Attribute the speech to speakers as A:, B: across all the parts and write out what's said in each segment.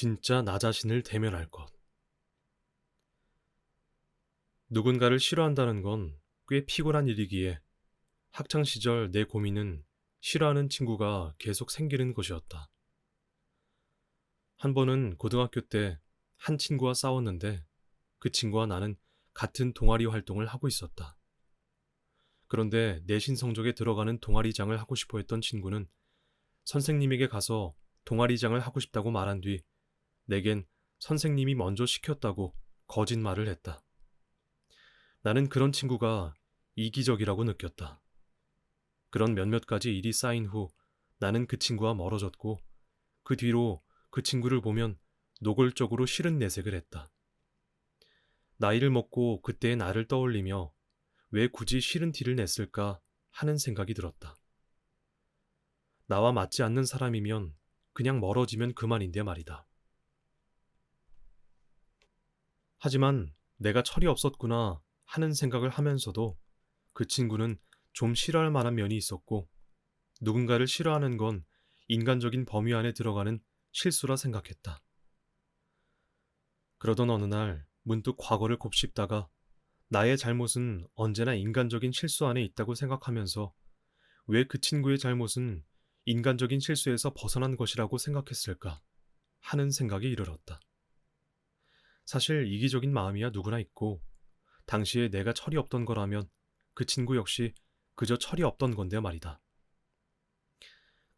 A: 진짜 나 자신을 대면할 것. 누군가를 싫어한다는 건 꽤 피곤한 일이기에 학창 시절 내 고민은 싫어하는 친구가 계속 생기는 것이었다. 한 번은 고등학교 때 한 친구와 싸웠는데 그 친구와 나는 같은 동아리 활동을 하고 있었다. 그런데 내신 성적에 들어가는 동아리장을 하고 싶어 했던 친구는 선생님에게 가서 동아리장을 하고 싶다고 말한 뒤 내겐 선생님이 먼저 시켰다고 거짓말을 했다. 나는 그런 친구가 이기적이라고 느꼈다. 그런 몇몇 가지 일이 쌓인 후 나는 그 친구와 멀어졌고 그 뒤로 그 친구를 보면 노골적으로 싫은 내색을 했다. 나이를 먹고 그때의 나를 떠올리며 왜 굳이 싫은 티를 냈을까 하는 생각이 들었다. 나와 맞지 않는 사람이면 그냥 멀어지면 그만인데 말이다. 하지만 내가 철이 없었구나 하는 생각을 하면서도 그 친구는 좀 싫어할 만한 면이 있었고 누군가를 싫어하는 건 인간적인 범위 안에 들어가는 실수라 생각했다. 그러던 어느 날 문득 과거를 곱씹다가 나의 잘못은 언제나 인간적인 실수 안에 있다고 생각하면서 왜 그 친구의 잘못은 인간적인 실수에서 벗어난 것이라고 생각했을까 하는 생각이 이르렀다. 사실 이기적인 마음이야 누구나 있고 당시에 내가 철이 없던 거라면 그 친구 역시 그저 철이 없던 건데 말이다.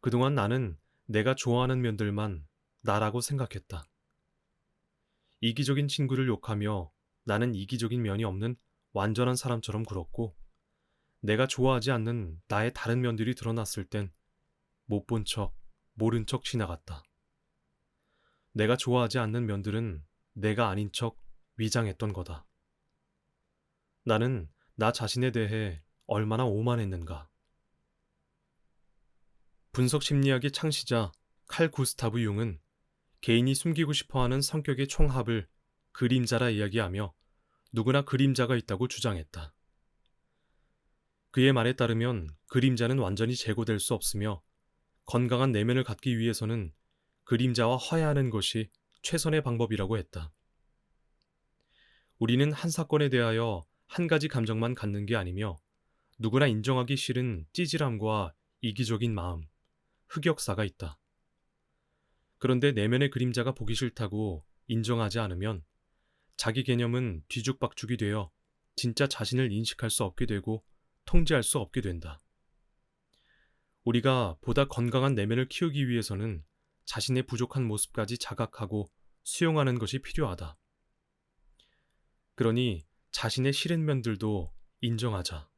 A: 그동안 나는 내가 좋아하는 면들만 나라고 생각했다. 이기적인 친구를 욕하며 나는 이기적인 면이 없는 완전한 사람처럼 굴었고 내가 좋아하지 않는 나의 다른 면들이 드러났을 땐 못 본 척, 모른 척 지나갔다. 내가 좋아하지 않는 면들은 내가 아닌 척 위장했던 거다. 나는 나 자신에 대해 얼마나 오만했는가. 분석 심리학의 창시자 칼 구스타브 융은 개인이 숨기고 싶어하는 성격의 총합을 그림자라 이야기하며 누구나 그림자가 있다고 주장했다. 그의 말에 따르면 그림자는 완전히 제거될 수 없으며 건강한 내면을 갖기 위해서는 그림자와 화해하는 것이 최선의 방법이라고 했다. 우리는 한 사건에 대하여 한 가지 감정만 갖는 게 아니며 누구나 인정하기 싫은 찌질함과 이기적인 마음, 흑역사가 있다. 그런데 내면의 그림자가 보기 싫다고 인정하지 않으면 자기 개념은 뒤죽박죽이 되어 진짜 자신을 인식할 수 없게 되고 통제할 수 없게 된다. 우리가 보다 건강한 내면을 키우기 위해서는 자신의 부족한 모습까지 자각하고 수용하는 것이 필요하다. 그러니 자신의 싫은 면들도 인정하자.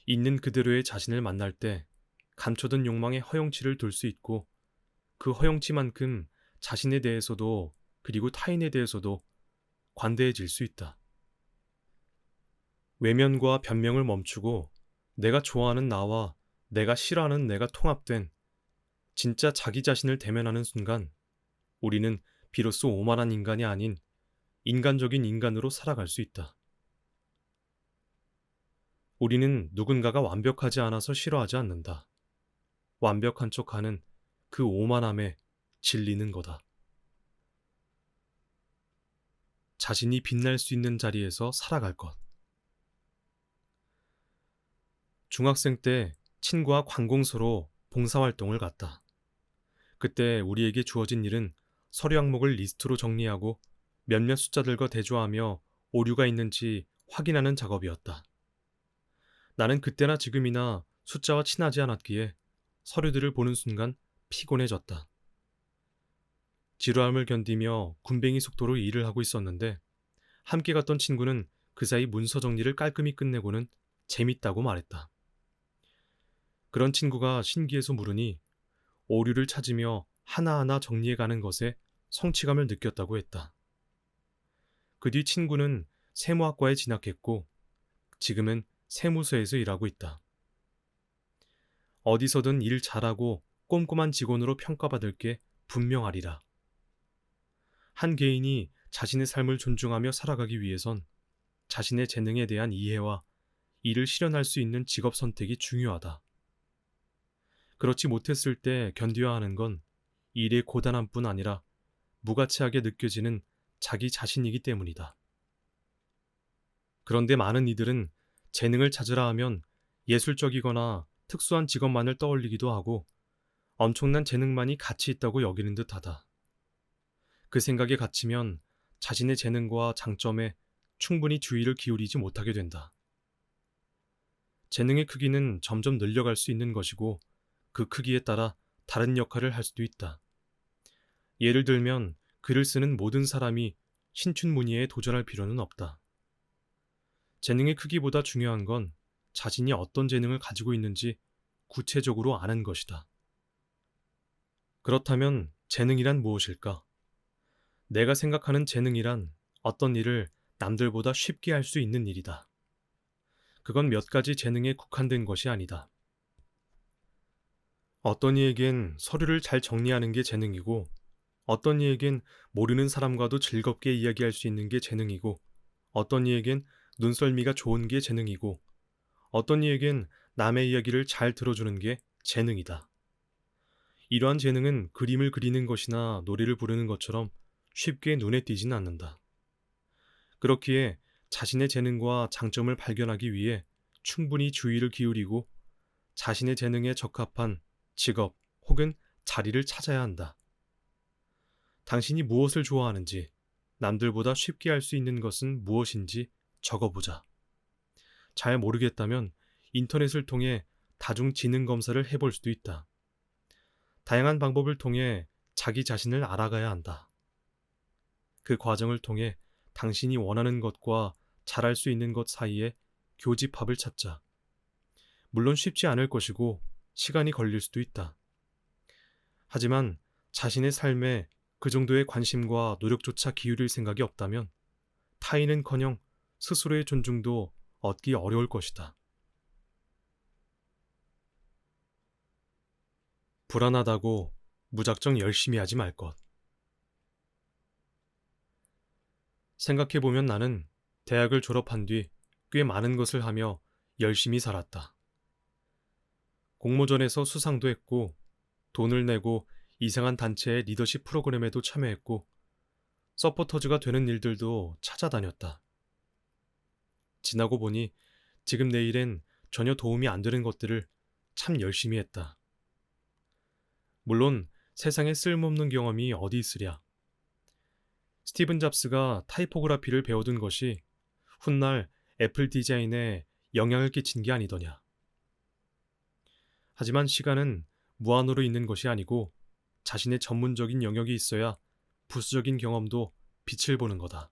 A: 있는 그대로의 자신을 만날 때 감춰둔 욕망의 허용치를 둘 수 있고 그 허용치만큼 자신에 대해서도 그리고 타인에 대해서도 관대해질 수 있다. 외면과 변명을 멈추고 내가 좋아하는 나와 내가 싫어하는 내가 통합된 진짜 자기 자신을 대면하는 순간 우리는 비로소 오만한 인간이 아닌 인간적인 인간으로 살아갈 수 있다. 우리는 누군가가 완벽하지 않아서 싫어하지 않는다. 완벽한 척하는 그 오만함에 질리는 거다. 자신이 빛날 수 있는 자리에서 살아갈 것. 중학생 때 친구와 관공서로 봉사활동을 갔다. 그때 우리에게 주어진 일은 서류 항목을 리스트로 정리하고 몇몇 숫자들과 대조하며 오류가 있는지 확인하는 작업이었다. 나는 그때나 지금이나 숫자와 친하지 않았기에 서류들을 보는 순간 피곤해졌다. 지루함을 견디며 군뱅이 속도로 일을 하고 있었는데 함께 갔던 친구는 그 사이 문서 정리를 깔끔히 끝내고는 재밌다고 말했다. 그런 친구가 신기해서 물으니 오류를 찾으며 하나하나 정리해가는 것에 성취감을 느꼈다고 했다. 그 뒤 친구는 세무학과에 진학했고 지금은 세무서에서 일하고 있다. 어디서든 일 잘하고 꼼꼼한 직원으로 평가받을 게 분명하리라. 한 개인이 자신의 삶을 존중하며 살아가기 위해선 자신의 재능에 대한 이해와 이를 실현할 수 있는 직업 선택이 중요하다. 그렇지 못했을 때 견뎌야 하는 건 일의 고단함뿐 아니라 무가치하게 느껴지는 자기 자신이기 때문이다. 그런데 많은 이들은 재능을 찾으라 하면 예술적이거나 특수한 직업만을 떠올리기도 하고 엄청난 재능만이 가치 있다고 여기는 듯하다. 그 생각에 갇히면 자신의 재능과 장점에 충분히 주의를 기울이지 못하게 된다. 재능의 크기는 점점 늘려갈 수 있는 것이고 그 크기에 따라 다른 역할을 할 수도 있다. 예를 들면 글을 쓰는 모든 사람이 신춘문예에 도전할 필요는 없다. 재능의 크기보다 중요한 건 자신이 어떤 재능을 가지고 있는지 구체적으로 아는 것이다. 그렇다면 재능이란 무엇일까? 내가 생각하는 재능이란 어떤 일을 남들보다 쉽게 할 수 있는 일이다. 그건 몇 가지 재능에 국한된 것이 아니다. 어떤 이에겐 서류를 잘 정리하는 게 재능이고, 어떤 이에겐 모르는 사람과도 즐겁게 이야기할 수 있는 게 재능이고, 어떤 이에겐 눈썰미가 좋은 게 재능이고, 어떤 이에겐 남의 이야기를 잘 들어주는 게 재능이다. 이러한 재능은 그림을 그리는 것이나 노래를 부르는 것처럼 쉽게 눈에 띄진 않는다. 그렇기에 자신의 재능과 장점을 발견하기 위해 충분히 주의를 기울이고 자신의 재능에 적합한 직업 혹은 자리를 찾아야 한다. 당신이 무엇을 좋아하는지, 남들보다 쉽게 할 수 있는 것은 무엇인지 적어보자. 잘 모르겠다면 인터넷을 통해 다중 지능 검사를 해볼 수도 있다. 다양한 방법을 통해 자기 자신을 알아가야 한다. 그 과정을 통해 당신이 원하는 것과 잘할 수 있는 것 사이에 교집합을 찾자. 물론 쉽지 않을 것이고 시간이 걸릴 수도 있다. 하지만 자신의 삶에 그 정도의 관심과 노력조차 기울일 생각이 없다면 타인은커녕 스스로의 존중도 얻기 어려울 것이다. 불안하다고 무작정 열심히 하지 말 것. 생각해보면 나는 대학을 졸업한 뒤 꽤 많은 것을 하며 열심히 살았다. 공모전에서 수상도 했고, 돈을 내고 이상한 단체의 리더십 프로그램에도 참여했고, 서포터즈가 되는 일들도 찾아다녔다. 지나고 보니 지금 내 일엔 전혀 도움이 안 되는 것들을 참 열심히 했다. 물론 세상에 쓸모없는 경험이 어디 있으랴. 스티븐 잡스가 타이포그라피를 배워둔 것이 훗날 애플 디자인에 영향을 끼친 게 아니더냐. 하지만 시간은 무한으로 있는 것이 아니고 자신의 전문적인 영역이 있어야 부수적인 경험도 빛을 보는 거다.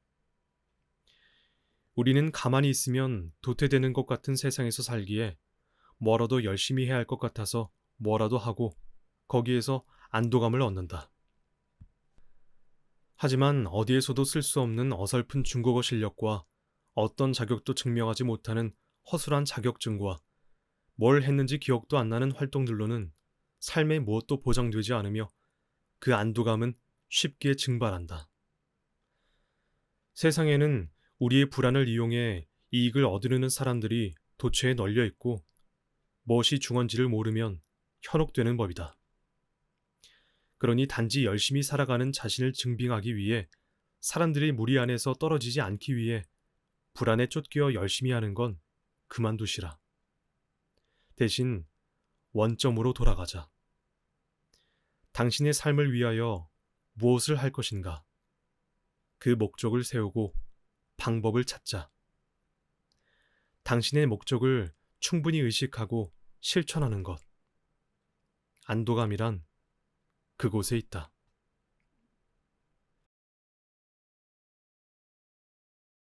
A: 우리는 가만히 있으면 도태되는 것 같은 세상에서 살기에 뭐라도 열심히 해야 할 것 같아서 뭐라도 하고 거기에서 안도감을 얻는다. 하지만 어디에서도 쓸 수 없는 어설픈 중국어 실력과 어떤 자격도 증명하지 못하는 허술한 자격증과 뭘 했는지 기억도 안 나는 활동들로는 삶의 무엇도 보장되지 않으며 그 안도감은 쉽게 증발한다. 세상에는 우리의 불안을 이용해 이익을 얻으려는 사람들이 도처에 널려 있고 무엇이 중요한지를 모르면 현혹되는 법이다. 그러니 단지 열심히 살아가는 자신을 증빙하기 위해 사람들의 무리 안에서 떨어지지 않기 위해 불안에 쫓겨 열심히 하는 건 그만두시라. 대신 원점으로 돌아가자. 당신의 삶을 위하여 무엇을 할 것인가? 그 목적을 세우고 방법을 찾자. 당신의 목적을 충분히 의식하고 실천하는 것. 안도감이란 그곳에 있다.